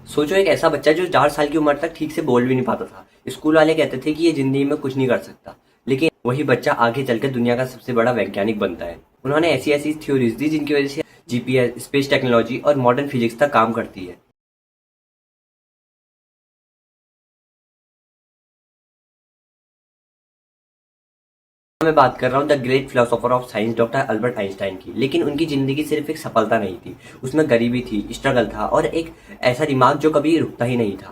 सोचो एक ऐसा बच्चा जो 4 साल की उम्र तक ठीक से बोल भी नहीं पाता था। स्कूल वाले कहते थे कि ये जिंदगी में कुछ नहीं कर सकता, लेकिन वही बच्चा आगे चलकर दुनिया का सबसे बड़ा वैज्ञानिक बनता है। उन्होंने ऐसी ऐसी थ्योरीज दी जिनकी वजह से जीपीएस, स्पेस टेक्नोलॉजी और मॉडर्न फिजिक्स तक काम करती है। मैं बात कर रहा हूँ the great philosopher of science doctor Albert Einstein की। लेकिन उनकी जिंदगी सिर्फ एक सफलता नहीं थी, उसमें गरीबी थी, स्ट्रगल था और एक ऐसा दिमाग जो कभी रुकता ही नहीं था।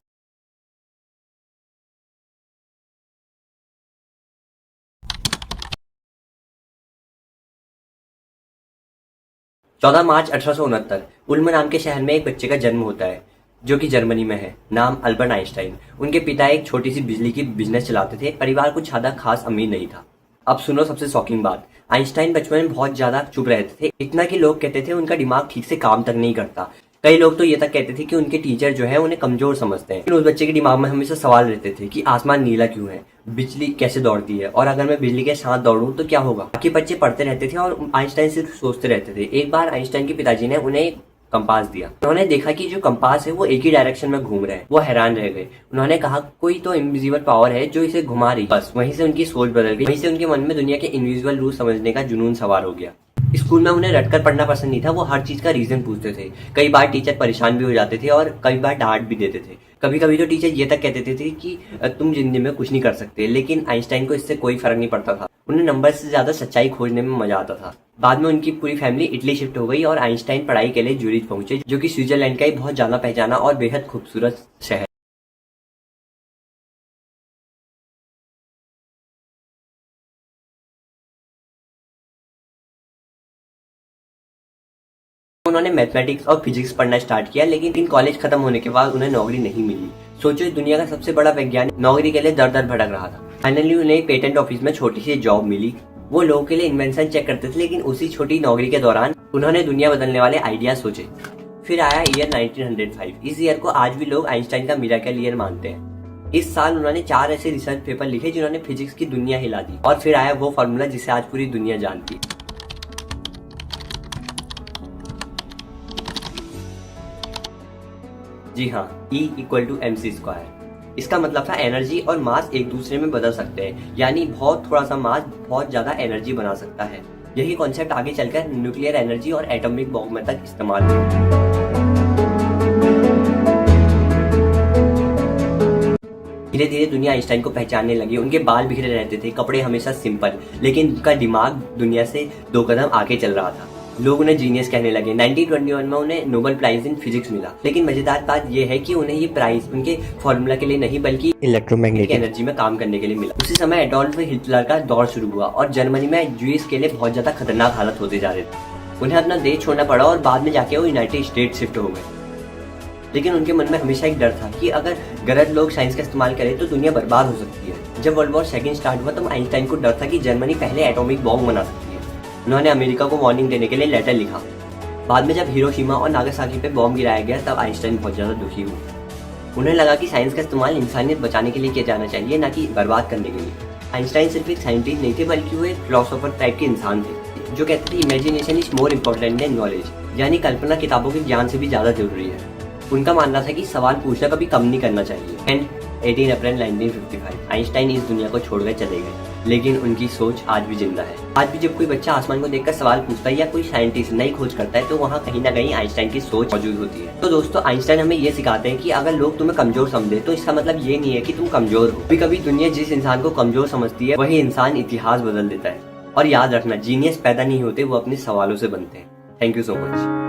चौदह मार्च 1869 उल्म नाम के शहर में एक बच्चे का जन्म होता है जो कि जर्मनी में है। नाम अल्बर्ट आइंस्टाइन। उनके पिता एक छोटी सी बिजली की बिजनेस चलाते थे। परिवार कुछ ज्यादा खास अमीर नहीं था। अब सुनो सबसे शॉकिंग बात। आइंस्टाइन बचपन में बहुत ज्यादा चुप रहते थे, इतना कि लोग कहते थे उनका दिमाग ठीक से काम तक नहीं करता। कई लोग तो ये तक कहते थे कि उनके टीचर जो है उन्हें कमजोर समझते हैं। लेकिन उस बच्चे के दिमाग में हमेशा सवाल रहते थे कि आसमान नीला क्यों है, बिजली कैसे दौड़ती है और अगर मैं बिजली के साथ दौड़ूं तो क्या होगा। बाकी बच्चे पढ़ते रहते थे और आइंस्टाइन सिर्फ सोचते रहते थे। एक बार आइंस्टाइन के पिताजी ने उन्हें कंपास दिया। उन्होंने देखा कि जो कंपास है वो एक ही डायरेक्शन में घूम रहा है। वो हैरान रह गए। उन्होंने कहा कोई तो इनविजिबल पावर है जो इसे घुमा रही है। बस वहीं से उनकी सोच बदल गई। वहीं से उनके मन में दुनिया के इनविजिबल रूल समझने का जुनून सवार हो गया। स्कूल में उन्हें रटकर पढ़ना पसंद नहीं था। वो हर चीज का रीजन पूछते थे। कई बार टीचर परेशान भी हो जाते थे और कई बार डांट भी देते थे। कभी कभी तो टीचर ये तक कहते थे कि तुम जिंदगी में कुछ नहीं कर सकते। लेकिन आइंस्टाइन को इससे कोई फर्क नहीं पड़ता था। उन्हें नंबर से ज्यादा सच्चाई खोजने में मजा आता था। बाद में उनकी पूरी फैमिली इटली शिफ्ट हो गई और आइंस्टाइन पढ़ाई के लिए ज्यूरिच पहुंचे, जो कि स्विट्जरलैंड का एक बहुत जाना पहचाना और बेहद खूबसूरत शहर। उन्होंने मैथमेटिक्स और फिजिक्स पढ़ना स्टार्ट किया, लेकिन कॉलेज खत्म होने के बाद उन्हें नौकरी नहीं मिली। सोचो दुनिया का सबसे बड़ा वैज्ञानिक नौकरी के लिए दर दर भटक रहा था। फाइनली उन्हें पेटेंट ऑफिस में छोटी सी जॉब मिली। वो लोगों के लिए इन्वेंशन चेक करते थे, लेकिन उसी छोटी नौकरी के दौरान उन्होंने दुनिया बदलने वाले आइडिया सोचे। फिर आया ईयर 1905। इस ईयर को आज भी लोग आइंस्टाइन का मिरेकल ईयर मानते हैं। इस साल उन्होंने 4 ऐसे रिसर्च पेपर लिखे जिन्होंने फिजिक्स की दुनिया हिला दी। और फिर आया वो फॉर्मूला जिसे आज पूरी दुनिया जानती है। जी हाँ, E=mc²। इसका मतलब था एनर्जी और मास एक दूसरे में बदल सकते हैं, यानी बहुत थोड़ा सा मास बहुत ज्यादा एनर्जी बना सकता है। यही कॉन्सेप्ट आगे चलकर न्यूक्लियर एनर्जी और एटॉमिक बॉम्ब में तक इस्तेमाल हुआ। धीरे धीरे दुनिया आइंस्टाइन को पहचानने लगी। उनके बाल बिखरे रहते थे, कपड़े हमेशा सिंपल, लेकिन उनका दिमाग दुनिया से 2 कदम आगे चल रहा था। लोग उन्हें जीनियस कहने लगे। 1921 में उन्हें नोबेल प्राइज इन फिजिक्स मिला। लेकिन मजेदार बात यह है कि उन्हें ये प्राइज उनके फॉर्मूला के लिए नहीं बल्कि इलेक्ट्रोमैग्नेटिक एनर्जी में काम करने के लिए मिला। उसी समय एडोल्फ हिटलर का दौर शुरू हुआ और जर्मनी में ज्यूइश के लिए बहुत ज्यादा खतरनाक हालत होते जा रहे थे। उन्हें अपना देश छोड़ना पड़ा और बाद में जाके वो यूनाइटेड स्टेट शिफ्ट हो गए। लेकिन उनके मन में हमेशा एक डर था कि अगर गलत लोग साइंस का इस्तेमाल करें तो दुनिया बर्बाद हो सकती है। जब वर्ल्ड वॉर सेकंड स्टार्ट हुआ तो आइंस्टाइन को डर था कि जर्मनी पहले एटॉमिक बॉम्ब बना सकती है। उन्होंने अमेरिका को वार्निंग देने के लिए लेटर लिखा। बाद में जब हिरोशिमा और नागासाकी पे बॉम्ब गिराया गया तब आइंस्टाइन बहुत ज्यादा दुखी हुए। उन्हें लगा कि साइंस का इस्तेमाल इंसानियत बचाने के लिए किया जाना चाहिए, ना कि बर्बाद करने के लिए। आइंस्टाइन सिर्फ एक साइंटिस्ट नहीं थे, बल्कि वो एक फिलोसोफर टाइप के इंसान थे जो कहते थे imagination is more important then knowledge, यानी कल्पना किताबों के ज्ञान से भी ज्यादा जरूरी है। उनका मानना था कि सवाल पूछना कभी कम नहीं करना चाहिए। एंड 18 अप्रैल 1955 आइंस्टाइन इस दुनिया को छोड़कर चले गए, लेकिन उनकी सोच आज भी जिंदा है। आज भी जब कोई बच्चा आसमान को देखकर सवाल पूछता है या कोई साइंटिस्ट नई खोज करता है तो वहाँ कहीं ना कहीं आइंस्टाइन की सोच मौजूद होती है। तो दोस्तों, आइंस्टाइन हमें ये सिखाते हैं कि अगर लोग तुम्हें कमजोर समझे तो इसका मतलब ये नहीं है कि तुम कमजोर हो। कभी कभी दुनिया जिस इंसान को कमजोर समझती है वही इंसान इतिहास बदल देता है। और याद रखना, जीनियस पैदा नहीं होते, वो अपने सवालों से बनते हैं। Thank you so much.